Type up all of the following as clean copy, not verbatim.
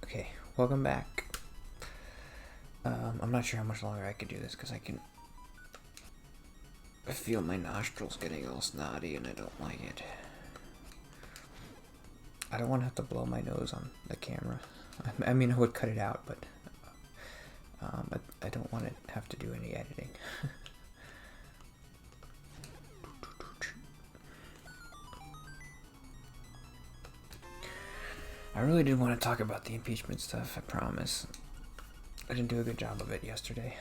Okay, welcome back. I'm not sure how much longer I could do this because I feel my nostrils getting all snotty and I don't like it. I don't want to have to blow my nose on the camera. I mean, I would cut it out, but I don't want to have to do any editing. I really did want to talk about the impeachment stuff, I promise. I didn't do a good job of it yesterday.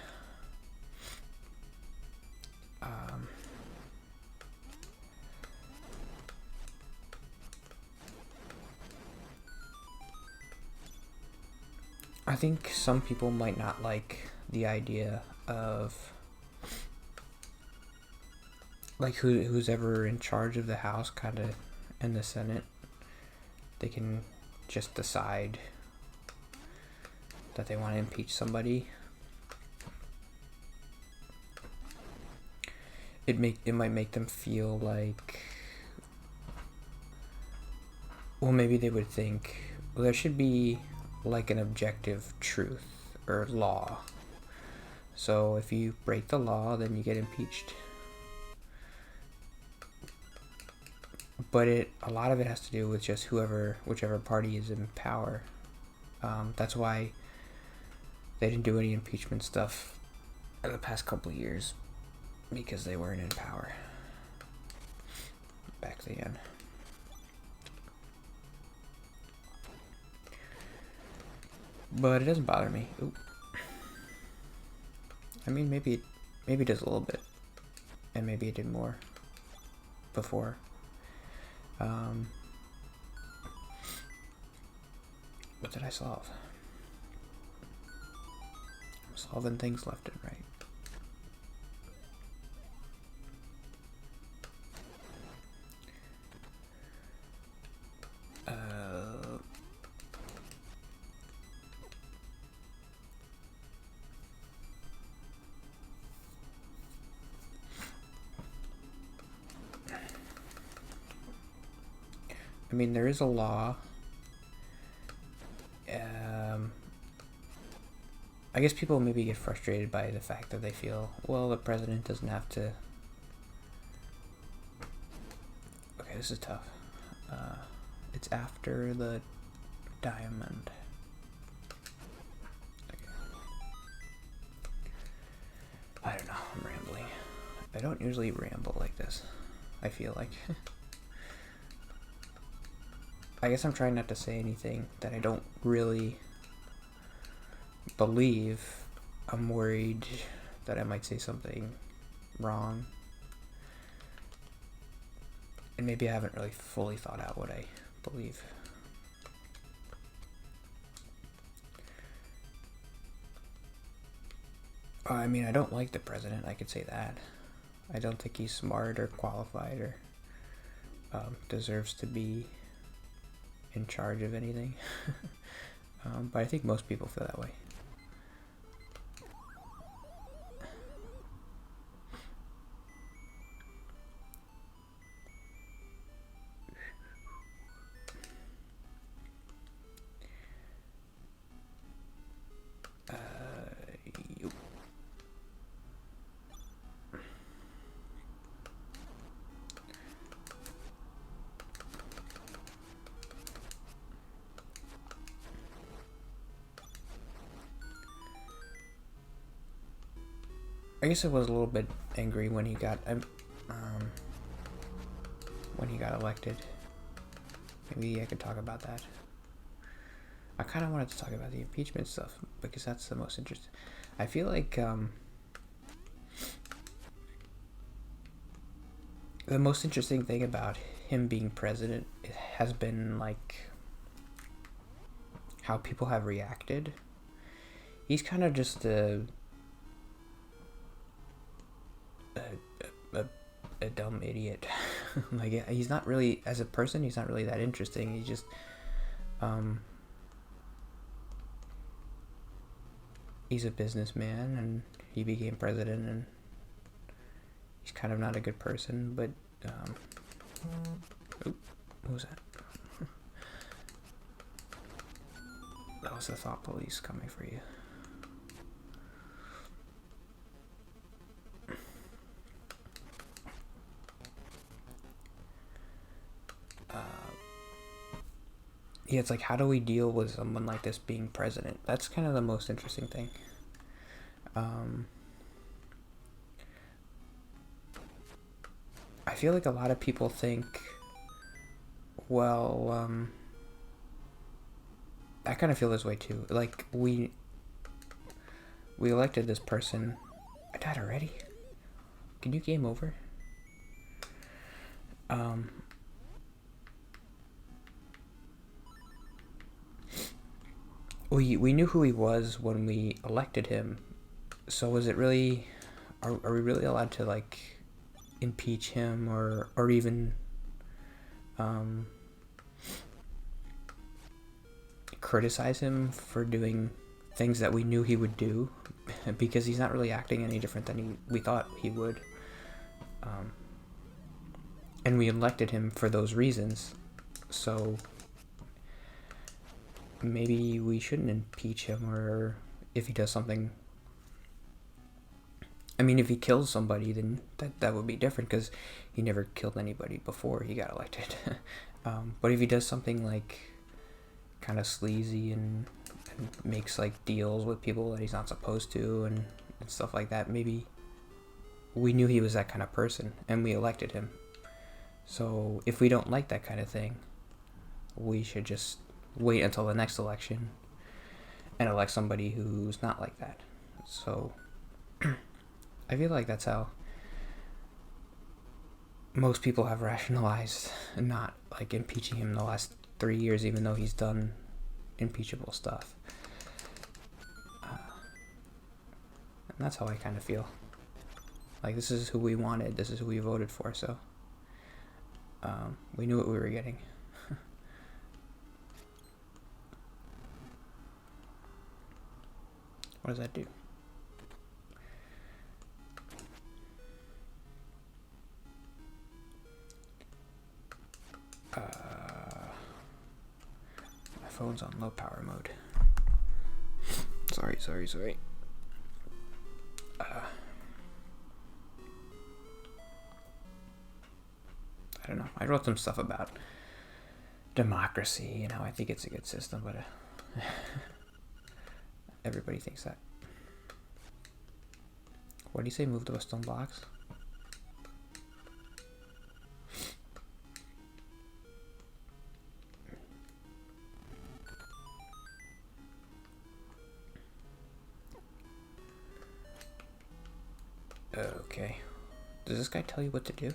I think some people might not like the idea of like who's ever in charge of the House, kind of, and the Senate. They can just decide that they want to impeach somebody. It might make them feel like, well, maybe they would think, well, there should be like an objective truth or law. So if you break the law, then you get impeached. But a lot of it has to do with just whichever party is in power. That's why they didn't do any impeachment stuff in the past couple of years, because they weren't in power back then. But it doesn't bother me. Oop. I mean, maybe it does a little bit, and maybe it did more before. What did I solve? I'm solving things left and right. I mean, there is a law. I guess people maybe get frustrated by the fact that they feel, well, the president doesn't have to. Okay, this is tough. It's after the diamond. Okay. I don't know, I'm rambling. I don't usually ramble like this, I feel like. I guess I'm trying not to say anything that I don't really believe. I'm worried that I might say something wrong. And maybe I haven't really fully thought out what I believe. I mean, I don't like the president, I could say that. I don't think he's smart or qualified or deserves to be in charge of anything. But I think most people feel that way. I guess I was a little bit angry when he got elected. Maybe I could talk about that. I kind of wanted to talk about the impeachment stuff because that's the most interesting. I feel like the most interesting thing about him being president has been like how people have reacted. He's kind of just a dumb idiot. Like, he's not really, as a person, he's not really that interesting. He's just he's a businessman and he became president, and he's kind of not a good person, but what was that? That was the thought police coming for you. Yeah, it's like, how do we deal with someone like this being president? That's kind of the most interesting thing. I feel like a lot of people think, well, I kind of feel this way too. Like, we elected this person. I died already? Can you game over? We knew who he was when we elected him, so was it really, are we really allowed to, like, impeach him or even criticize him for doing things that we knew he would do, because he's not really acting any different than we thought he would, and we elected him for those reasons, so maybe we shouldn't impeach him, or if he does something. I mean, if he kills somebody, then that would be different, because he never killed anybody before he got elected. But if he does something, like, kind of sleazy and makes, like, deals with people that he's not supposed to and stuff like that, maybe we knew he was that kind of person and we elected him. So if we don't like that kind of thing, we should just wait until the next election and elect somebody who's not like that. So I feel like that's how most people have rationalized not, like, impeaching him in the last 3 years, even though he's done impeachable stuff. And that's how I kind of feel. Like, this is who we wanted, this is who we voted for, so we knew what we were getting. What does that do? My phone's on low power mode. Sorry. I don't know. I wrote some stuff about democracy and how I think it's a good system, but everybody thinks that. What do you say? Move to a stone blocks? Okay. Does this guy tell you what to do?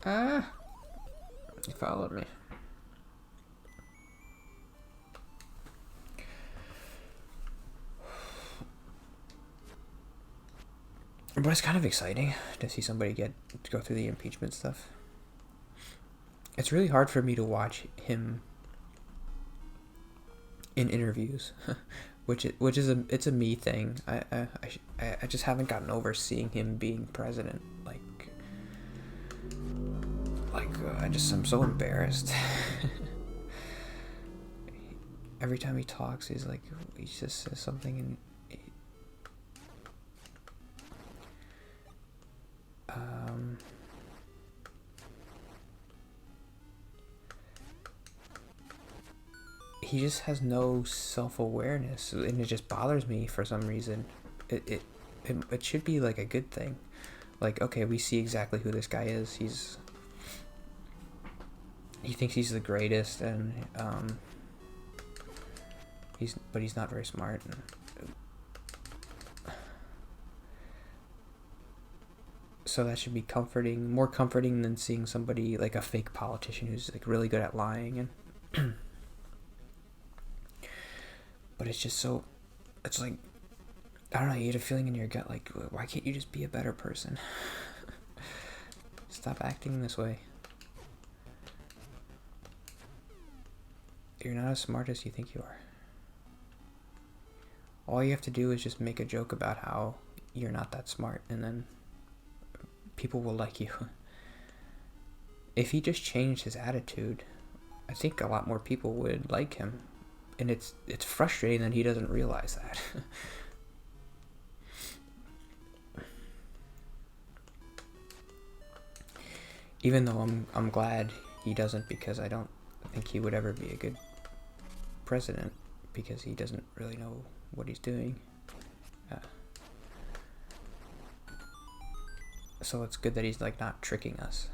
Huh. He followed me. But it's kind of exciting to see somebody to go through the impeachment stuff. It's really hard for me to watch him in interviews, which is a me thing. I just haven't gotten over seeing him being president. I'm so embarrassed. Every time he talks, he just says something and he just has no self-awareness, and it just bothers me for some reason. It should be like a good thing. Like, okay, we see exactly who this guy is. He thinks he's the greatest, and he's not very smart. So that should be comforting, more comforting than seeing somebody like a fake politician who's like really good at lying. And but it's just so, it's like, I don't know, you get a feeling in your gut like, why can't you just be a better person? Stop acting this way. You're not as smart as you think you are. all you have to do is just make a joke about how you're not that smart, and then people will like you. If he just changed his attitude, I think a lot more people would like him. And it's frustrating that he doesn't realize that. Even though I'm glad he doesn't, because I don't think he would ever be a good president, because he doesn't really know what he's doing. So it's good that he's like not tricking us.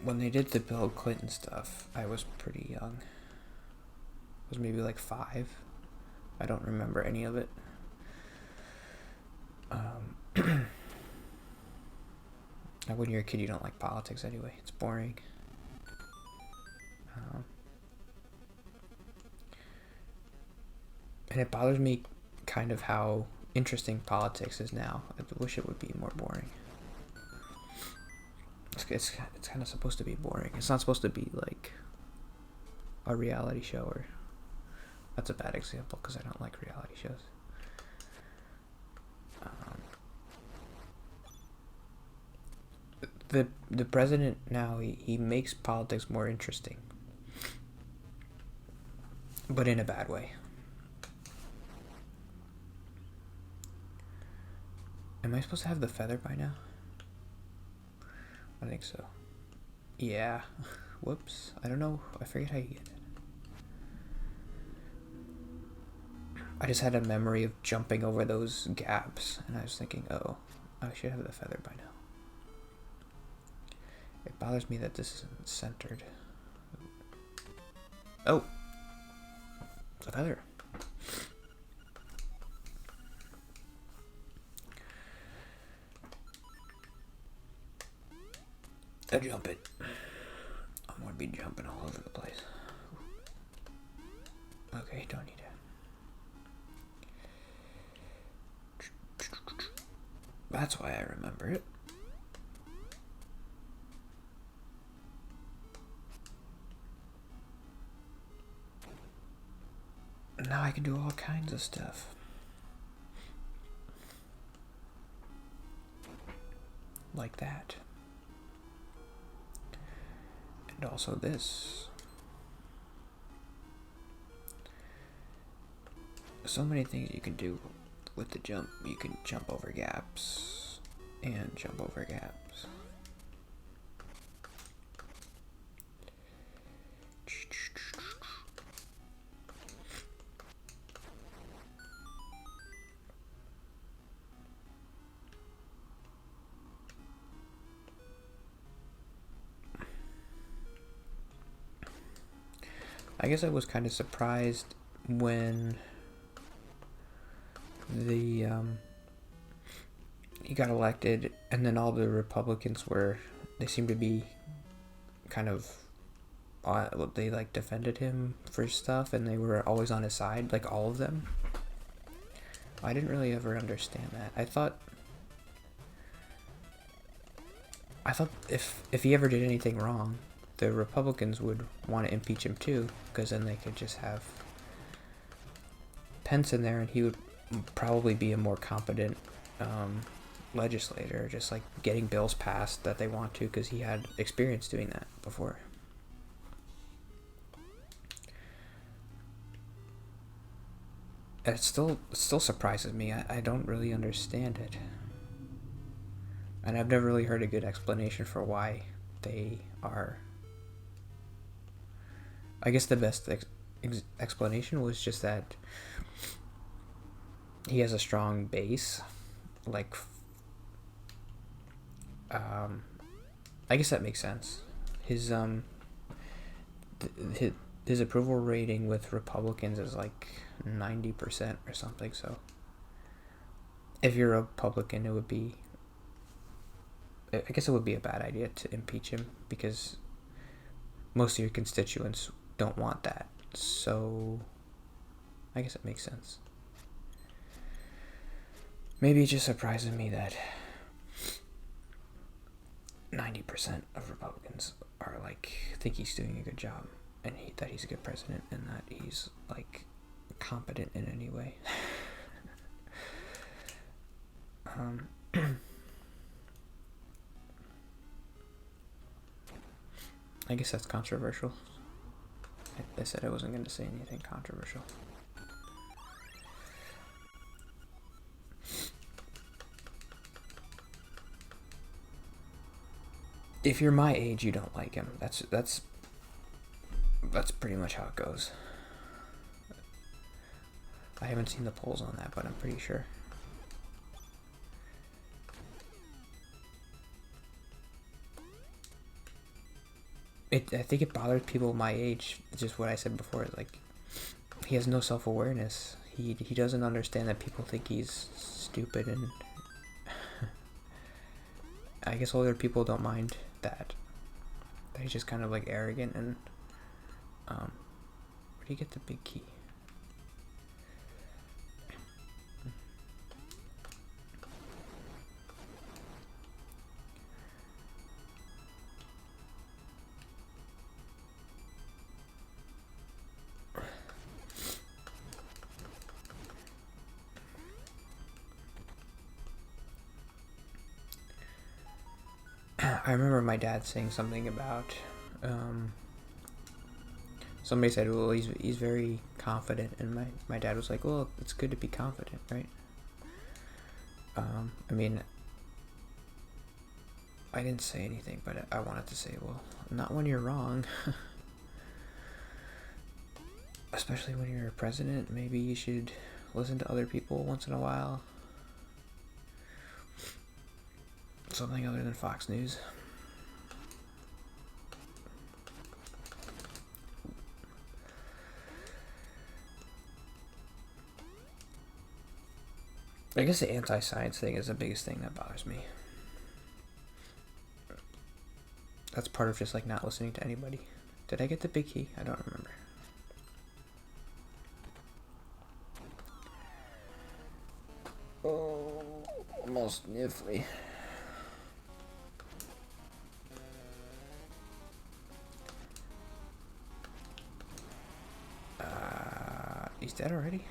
When they did the Bill Clinton stuff, I was pretty young. I was maybe like 5. I don't remember any of it. When you're a kid, you don't like politics anyway. It's boring. And it bothers me kind of how interesting politics is now. I wish it would be more boring. It's kind of supposed to be boring. It's not supposed to be like a reality show, or that's a bad example because I don't like reality shows. The president now, he makes politics more interesting, but in a bad way. Am I supposed to have the feather by now? I think so. Yeah. Whoops. I don't know. I forget how you get it. I just had a memory of jumping over those gaps, and I was thinking, oh, I should have the feather by now. It bothers me that this isn't centered. Oh! The feather. I jump it. I'm gonna be jumping all over the place. Okay, don't need it. That's why I remember it. Now I can do all kinds of stuff. Like that. And also this. So many things you can do with the jump. You can jump over gaps and jump over gaps. I guess I was kind of surprised when he got elected, and then all the Republicans they seemed to be kind of, they like defended him for stuff, and they were always on his side, like all of them. I didn't really ever understand that. I thought if he ever did anything wrong, the Republicans would want to impeach him too, because then they could just have Pence in there, and he would probably be a more competent legislator, just like getting bills passed that they want to, because he had experience doing that before. It still surprises me. I don't really understand it, and I've never really heard a good explanation for why they are. I guess the best explanation was just that he has a strong base, like, I guess that makes sense. His approval rating with Republicans is like 90% or something, so if you're a Republican, I guess it would be a bad idea to impeach him, because most of your constituents don't want that. So I guess it makes sense. Maybe it just surprises me that 90% of Republicans are like, think he's doing a good job, and that he's a good president, and that he's like competent in any way. I guess that's controversial. I said I wasn't going to say anything controversial. If you're my age, you don't like him. That's pretty much how it goes. I haven't seen the polls on that, but I'm pretty sure. I think it bothers people my age. It's just what I said before. Like, he has no self-awareness. He doesn't understand that people think he's stupid, and I guess older people don't mind that he's just kind of like arrogant. And where do you get the big key? I remember my dad saying something about somebody said, well, he's very confident, and my dad was like, well, it's good to be confident, right? I mean, I didn't say anything, but I wanted to say, well, not when you're wrong. Especially when you're a president, maybe you should listen to other people once in a while. Something other than Fox News. I guess the anti-science thing is the biggest thing that bothers me. That's part of just like not listening to anybody. Did I get the big key? I don't remember. Oh, almost niffly. He's dead already?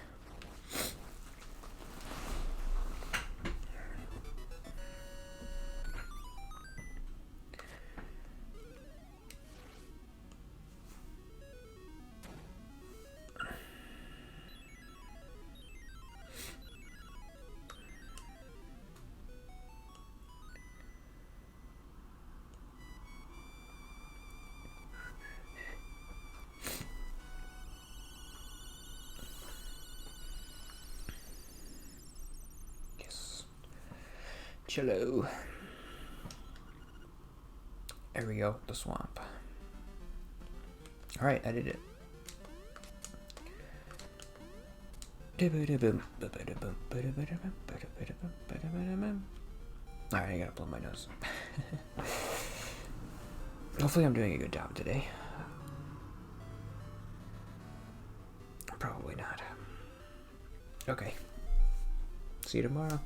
Cello. There we go, the swamp. Alright, I did it. Alright, I gotta blow my nose. Hopefully I'm doing a good job today. Probably not. Okay. See you tomorrow.